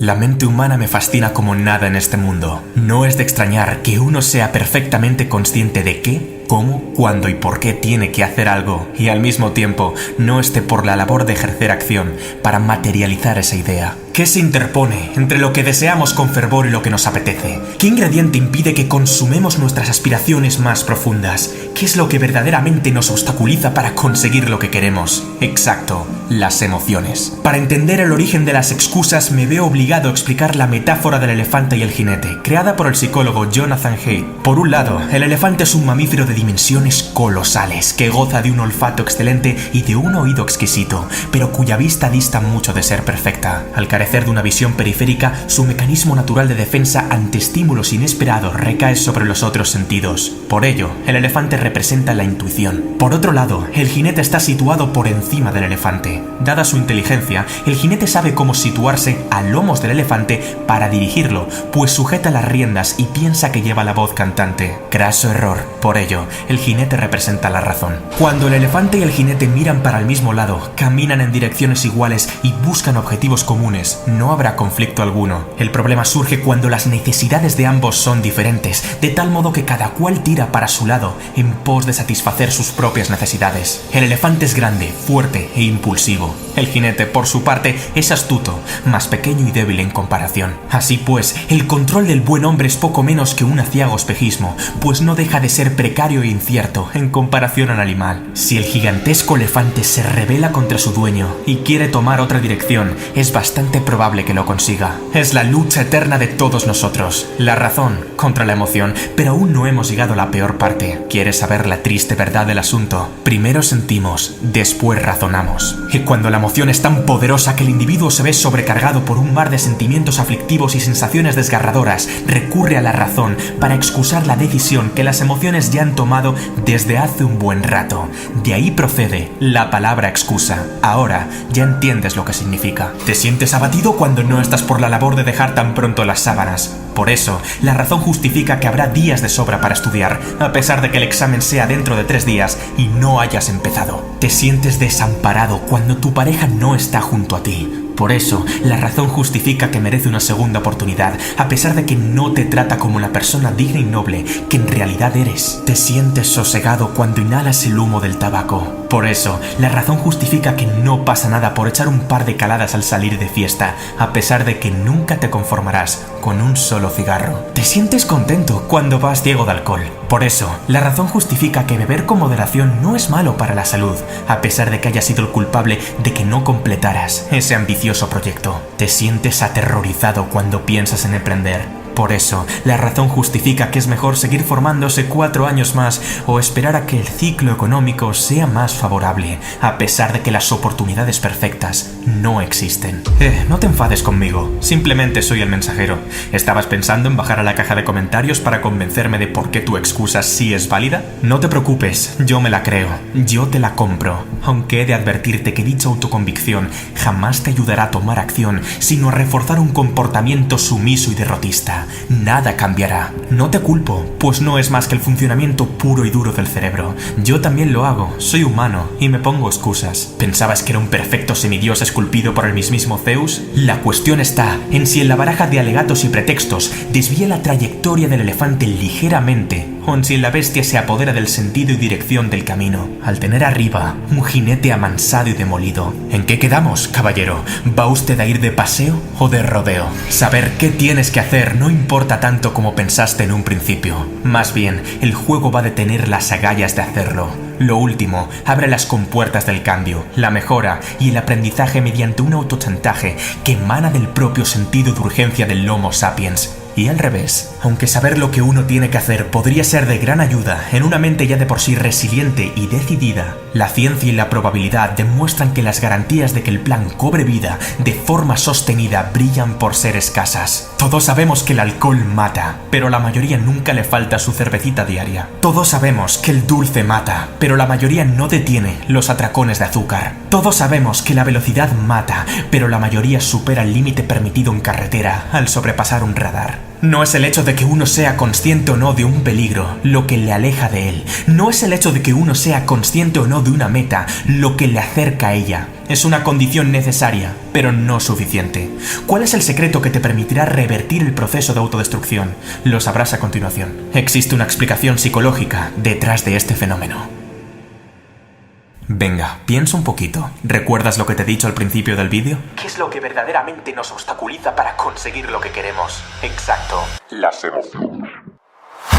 La mente humana me fascina como nada en este mundo. No es de extrañar que uno sea perfectamente consciente de qué, cómo, cuándo y por qué tiene que hacer algo y al mismo tiempo no esté por la labor de ejercer acción para materializar esa idea. ¿Qué se interpone entre lo que deseamos con fervor y lo que nos apetece? ¿Qué ingrediente impide que consumemos nuestras aspiraciones más profundas? ¿Qué es lo que verdaderamente nos obstaculiza para conseguir lo que queremos? Exacto, las emociones. Para entender el origen de las excusas me veo obligado a explicar la metáfora del elefante y el jinete, creada por el psicólogo Jonathan Haidt. Por un lado, el elefante es un mamífero de dimensiones colosales, que goza de un olfato excelente y de un oído exquisito, pero cuya vista dista mucho de ser perfecta. Al carecer de una visión periférica, su mecanismo natural de defensa ante estímulos inesperados recae sobre los otros sentidos. Por ello, el elefante representa la intuición. Por otro lado, el jinete está situado por encima del elefante. Dada su inteligencia, el jinete sabe cómo situarse a lomos del elefante para dirigirlo, pues sujeta las riendas y piensa que lleva la voz cantante. Craso error. Por ello, el jinete representa la razón. Cuando el elefante y el jinete miran para el mismo lado, caminan en direcciones iguales y buscan objetivos comunes, no habrá conflicto alguno. El problema surge cuando las necesidades de ambos son diferentes, de tal modo que cada cual tira para su lado en pos de satisfacer sus propias necesidades. El elefante es grande, fuerte e impulsivo. El jinete, por su parte, es astuto, más pequeño y débil en comparación. Así pues, el control del buen hombre es poco menos que un aciago espejismo, pues no deja de ser precario e incierto en comparación al animal. Si el gigantesco elefante se rebela contra su dueño y quiere tomar otra dirección, es bastante probable que lo consiga. Es la lucha eterna de todos nosotros, la razón contra la emoción, pero aún no hemos llegado a la peor parte. ¿Quieres saber la triste verdad del asunto? Primero sentimos, después razonamos. Y cuando la emoción es tan poderosa que el individuo se ve sobrecargado por un mar de sentimientos aflictivos y sensaciones desgarradoras, recurre a la razón para excusar la decisión que las emociones ya han tomado desde hace un buen rato. De ahí procede la palabra excusa. Ahora ya entiendes lo que significa. Te sientes abatido cuando no estás por la labor de dejar tan pronto las sábanas. Por eso, la razón justifica que habrá días de sobra para estudiar, a pesar de que el examen sea dentro de 3 días y no hayas empezado. Te sientes desamparado cuando tu pareja no está junto a ti. Por eso, la razón justifica que merece una segunda oportunidad, a pesar de que no te trata como la persona digna y noble que en realidad eres. Te sientes sosegado cuando inhalas el humo del tabaco. Por eso, la razón justifica que no pasa nada por echar un par de caladas al salir de fiesta, a pesar de que nunca te conformarás con un solo cigarro. Te sientes contento cuando vas ciego de alcohol. Por eso, la razón justifica que beber con moderación no es malo para la salud, a pesar de que hayas sido el culpable de que no completaras ese ambicioso proyecto. Te sientes aterrorizado cuando piensas en emprender. Por eso, la razón justifica que es mejor seguir formándose 4 años más o esperar a que el ciclo económico sea más favorable, a pesar de que las oportunidades perfectas no existen. No te enfades conmigo, simplemente soy el mensajero. ¿Estabas pensando en bajar a la caja de comentarios para convencerme de por qué tu excusa sí es válida? No te preocupes, yo me la creo, yo te la compro, aunque he de advertirte que dicha autoconvicción jamás te ayudará a tomar acción, sino a reforzar un comportamiento sumiso y derrotista. Nada cambiará. No te culpo, pues no es más que el funcionamiento puro y duro del cerebro. Yo también lo hago, soy humano y me pongo excusas. ¿Pensabas que era un perfecto semidios esculpido por el mismísimo Zeus? La cuestión está en si en la baraja de alegatos y pretextos desvía la trayectoria del elefante ligeramente, o en si la bestia se apodera del sentido y dirección del camino, al tener arriba un jinete amansado y demolido. ¿En qué quedamos, caballero? ¿Va usted a ir de paseo o de rodeo? Saber qué tienes que hacer no importa tanto como pensaste en un principio. Más bien, el juego va a tener las agallas de hacerlo. Lo último, abre las compuertas del cambio, la mejora y el aprendizaje mediante un autochantaje que emana del propio sentido de urgencia del Homo sapiens. Y al revés, aunque saber lo que uno tiene que hacer podría ser de gran ayuda en una mente ya de por sí resiliente y decidida, la ciencia y la probabilidad demuestran que las garantías de que el plan cobre vida de forma sostenida brillan por ser escasas. Todos sabemos que el alcohol mata, pero la mayoría nunca le falta su cervecita diaria. Todos sabemos que el dulce mata, pero la mayoría no detiene los atracones de azúcar. Todos sabemos que la velocidad mata, pero la mayoría supera el límite permitido en carretera al sobrepasar un radar. No es el hecho de que uno sea consciente o no de un peligro lo que le aleja de él. No es el hecho de que uno sea consciente o no de una meta lo que le acerca a ella. Es una condición necesaria, pero no suficiente. ¿Cuál es el secreto que te permitirá revertir el proceso de autodestrucción? Lo sabrás a continuación. Existe una explicación psicológica detrás de este fenómeno. Venga, piensa un poquito. ¿Recuerdas lo que te he dicho al principio del vídeo? ¿Qué es lo que verdaderamente nos obstaculiza para conseguir lo que queremos? Exacto. Las emociones.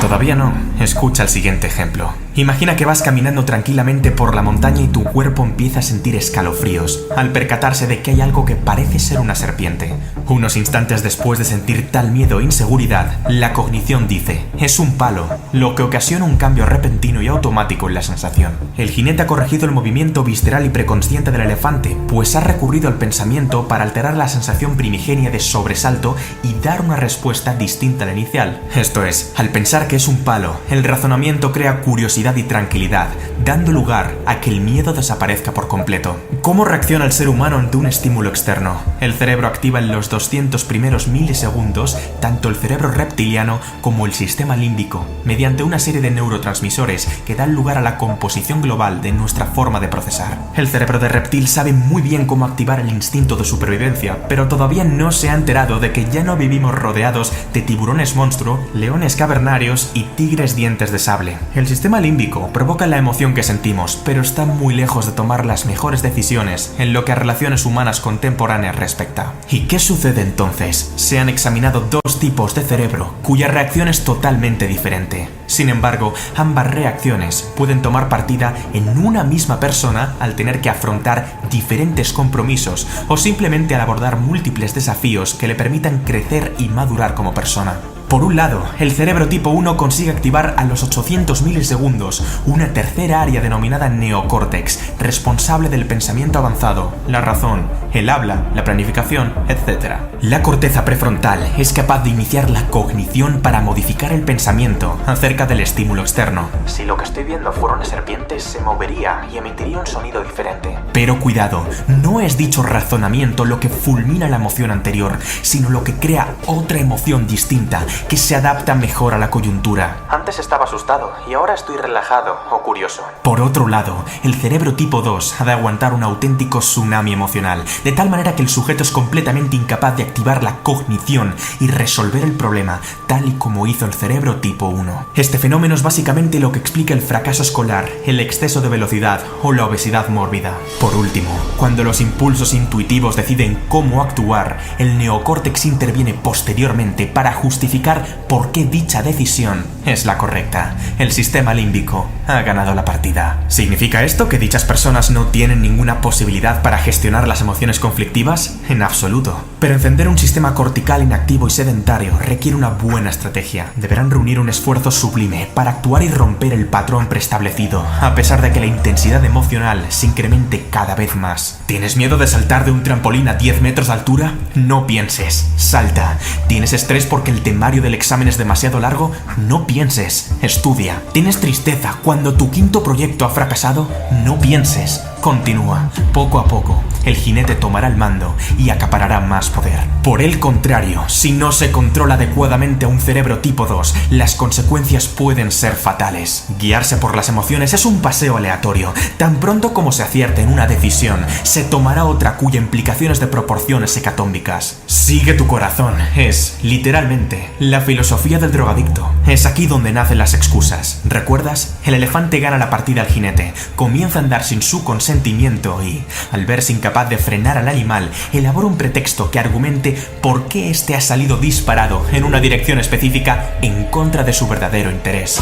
Todavía no. Escucha el siguiente ejemplo. Imagina que vas caminando tranquilamente por la montaña y tu cuerpo empieza a sentir escalofríos al percatarse de que hay algo que parece ser una serpiente. Unos instantes después de sentir tal miedo e inseguridad, la cognición dice, es un palo, lo que ocasiona un cambio repentino y automático en la sensación. El jinete ha corregido el movimiento visceral y preconsciente del elefante, pues ha recurrido al pensamiento para alterar la sensación primigenia de sobresalto y dar una respuesta distinta a la inicial. Esto es, al pensar que es un palo, el razonamiento crea curiosidad y tranquilidad, dando lugar a que el miedo desaparezca por completo. ¿Cómo reacciona el ser humano ante un estímulo externo? El cerebro activa en los 200 primeros milisegundos tanto el cerebro reptiliano como el sistema límbico, mediante una serie de neurotransmisores que dan lugar a la composición global de nuestra forma de procesar. El cerebro de reptil sabe muy bien cómo activar el instinto de supervivencia, pero todavía no se ha enterado de que ya no vivimos rodeados de tiburones monstruo, leones cavernarios y tigres dientes de sable. El sistema límbico provoca la emoción que sentimos, pero está muy lejos de tomar las mejores decisiones en lo que a relaciones humanas contemporáneas respecta. ¿Y qué sucede entonces? Se han examinado dos tipos de cerebro cuya reacción es totalmente diferente. Sin embargo, ambas reacciones pueden tomar partida en una misma persona al tener que afrontar diferentes compromisos o simplemente al abordar múltiples desafíos que le permitan crecer y madurar como persona. Por un lado, el cerebro tipo 1 consigue activar a los 800 milisegundos una tercera área denominada neocórtex, responsable del pensamiento avanzado, la razón, el habla, la planificación, etc. La corteza prefrontal es capaz de iniciar la cognición para modificar el pensamiento acerca del estímulo externo. Si lo que estoy viendo fuera una serpiente, se movería y emitiría un sonido diferente. Pero cuidado, no es dicho razonamiento lo que fulmina la emoción anterior, sino lo que crea otra emoción distinta que se adapta mejor a la coyuntura. Antes estaba asustado y ahora estoy relajado o curioso. Por otro lado, el cerebro tipo 2 ha de aguantar un auténtico tsunami emocional, de tal manera que el sujeto es completamente incapaz de activar la cognición y resolver el problema, tal y como hizo el cerebro tipo 1. Este fenómeno es básicamente lo que explica el fracaso escolar, el exceso de velocidad o la obesidad mórbida. Por último, cuando los impulsos intuitivos deciden cómo actuar, el neocórtex interviene posteriormente para justificar por qué dicha decisión es la correcta. El sistema límbico ha ganado la partida. ¿Significa esto que dichas personas no tienen ninguna posibilidad para gestionar las emociones conflictivas? En absoluto. Pero encender un sistema cortical inactivo y sedentario requiere una buena estrategia. Deberán reunir un esfuerzo sublime para actuar y romper el patrón preestablecido, a pesar de que la intensidad emocional se incremente cada vez más. ¿Tienes miedo de saltar de un trampolín a 10 metros de altura? No pienses, salta. ¿Tienes estrés porque el temario del examen es demasiado largo? No pienses, estudia. ¿Tienes tristeza cuando tu quinto proyecto ha fracasado? No pienses, continúa. Poco a poco, el jinete tomará el mando y acaparará más poder. Por el contrario, si no se controla adecuadamente a un cerebro tipo 2, las consecuencias pueden ser fatales. Guiarse por las emociones es un paseo aleatorio. Tan pronto como se acierte en una decisión, se tomará otra cuya implicación es de proporciones hecatómbicas. Sigue tu corazón es, literalmente, la filosofía del drogadicto. Es aquí donde nacen las excusas. ¿Recuerdas? El elefante gana la partida al jinete, comienza a andar sin su consentimiento y, al verse incapaz de frenar al animal, elabora un pretexto que argumente por qué éste ha salido disparado en una dirección específica en contra de su verdadero interés.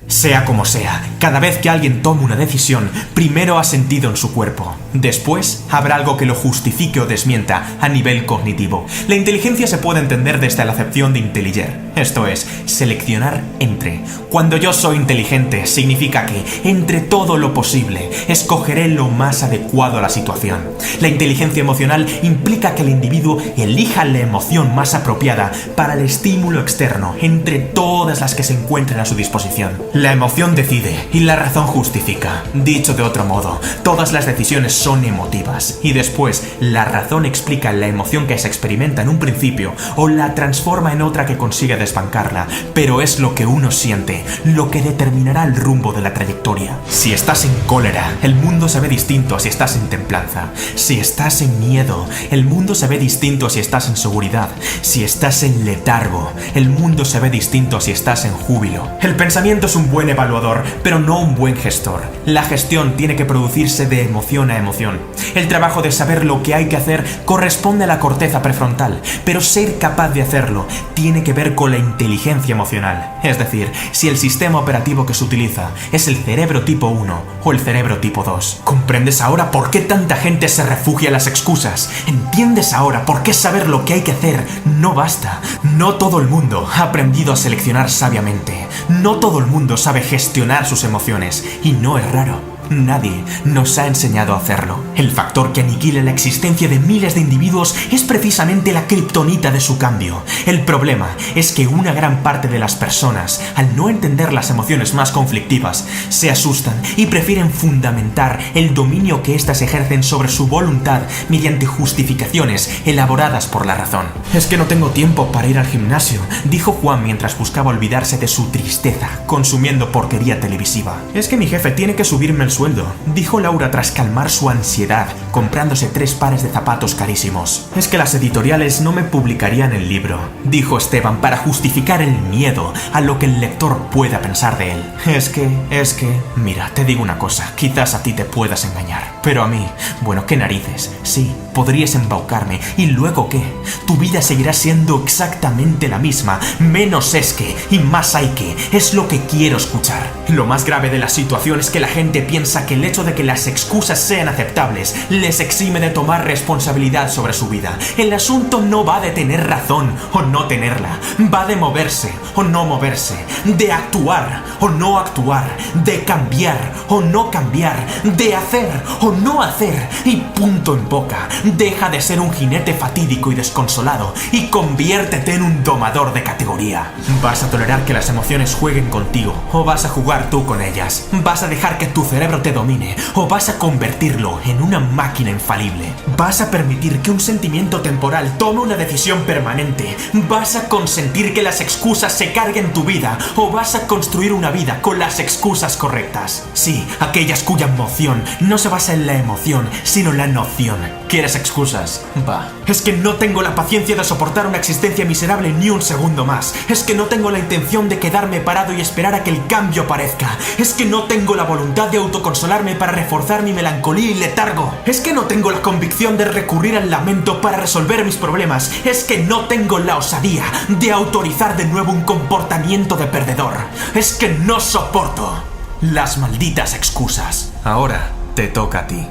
Sea como sea, cada vez que alguien toma una decisión, primero ha sentido en su cuerpo. Después, habrá algo que lo justifique o desmienta a nivel cognitivo. La inteligencia se puede entender desde la acepción de intelliger, esto es, seleccionar entre. Cuando yo soy inteligente, significa que, entre todo lo posible, escogeré lo más adecuado a la situación. La inteligencia emocional implica que el individuo elija la emoción más apropiada para el estímulo externo, entre todas las que se encuentren a su disposición. La emoción decide y la razón justifica. Dicho de otro modo, todas las decisiones son emotivas y después la razón explica la emoción que se experimenta en un principio o la transforma en otra que consigue desbancarla, pero es lo que uno siente lo que determinará el rumbo de la trayectoria. Si estás en cólera, el mundo se ve distinto a si estás en templanza. Si estás en miedo, el mundo se ve distinto a si estás en seguridad. Si estás en letargo, el mundo se ve distinto a si estás en júbilo. El pensamiento es un buen evaluador, pero no un buen gestor. La gestión tiene que producirse de emoción a emoción. El trabajo de saber lo que hay que hacer corresponde a la corteza prefrontal, pero ser capaz de hacerlo tiene que ver con la inteligencia emocional. Es decir, si el sistema operativo que se utiliza es el cerebro tipo 1 o el cerebro tipo 2. ¿Comprendes ahora por qué tanta gente se refugia en las excusas? ¿Entiendes ahora por qué saber lo que hay que hacer no basta? No todo el mundo ha aprendido a seleccionar sabiamente. No todo el mundo sabe gestionar sus emociones, y no es raro. Nadie nos ha enseñado a hacerlo. El factor que aniquila la existencia de miles de individuos es precisamente la kriptonita de su cambio. El problema es que una gran parte de las personas, al no entender las emociones más conflictivas, se asustan y prefieren fundamentar el dominio que éstas ejercen sobre su voluntad mediante justificaciones elaboradas por la razón. Es que no tengo tiempo para ir al gimnasio, dijo Juan mientras buscaba olvidarse de su tristeza, consumiendo porquería televisiva. Es que mi jefe tiene que subirme el sueldo, dijo Laura tras calmar su ansiedad, comprándose 3 pares de zapatos carísimos. Es que las editoriales no me publicarían el libro, dijo Esteban para justificar el miedo a lo que el lector pueda pensar de él. Es que, mira, te digo una cosa, quizás a ti te puedas engañar, pero a mí, bueno, qué narices, sí, podrías embaucarme, ¿y luego qué? Tu vida seguirá siendo exactamente la misma, menos es que, y más hay que, es lo que quiero escuchar. Lo más grave de la situación es que la gente piensa que el hecho de que las excusas sean aceptables les exime de tomar responsabilidad sobre su vida. El asunto no va de tener razón o no tenerla, va de moverse o no moverse, de actuar o no actuar, de cambiar o no cambiar, de hacer o no hacer, y punto en boca. Deja de ser un jinete fatídico y desconsolado y conviértete en un domador de categoría. ¿Vas a tolerar que las emociones jueguen contigo o vas a jugar tú con ellas? ¿Vas a dejar que tu cerebro te domine o vas a convertirlo en una máquina infalible? ¿Vas a permitir que un sentimiento temporal tome una decisión permanente? ¿Vas a consentir que las excusas se carguen tu vida o vas a construir una vida con las excusas correctas? Sí, aquellas cuya emoción no se basa en la emoción, sino en la noción. ¿Quieres excusas? Va. Es que no tengo la paciencia de soportar una existencia miserable ni un segundo más. Es que no tengo la intención de quedarme parado y esperar a que el cambio aparezca. Es que no tengo la voluntad de autoconsolarme para reforzar mi melancolía y letargo. Es que no tengo la convicción de recurrir al lamento para resolver mis problemas. Es que no tengo la osadía de autorizar de nuevo un comportamiento de perdedor. Es que no soporto las malditas excusas. Ahora te toca a ti.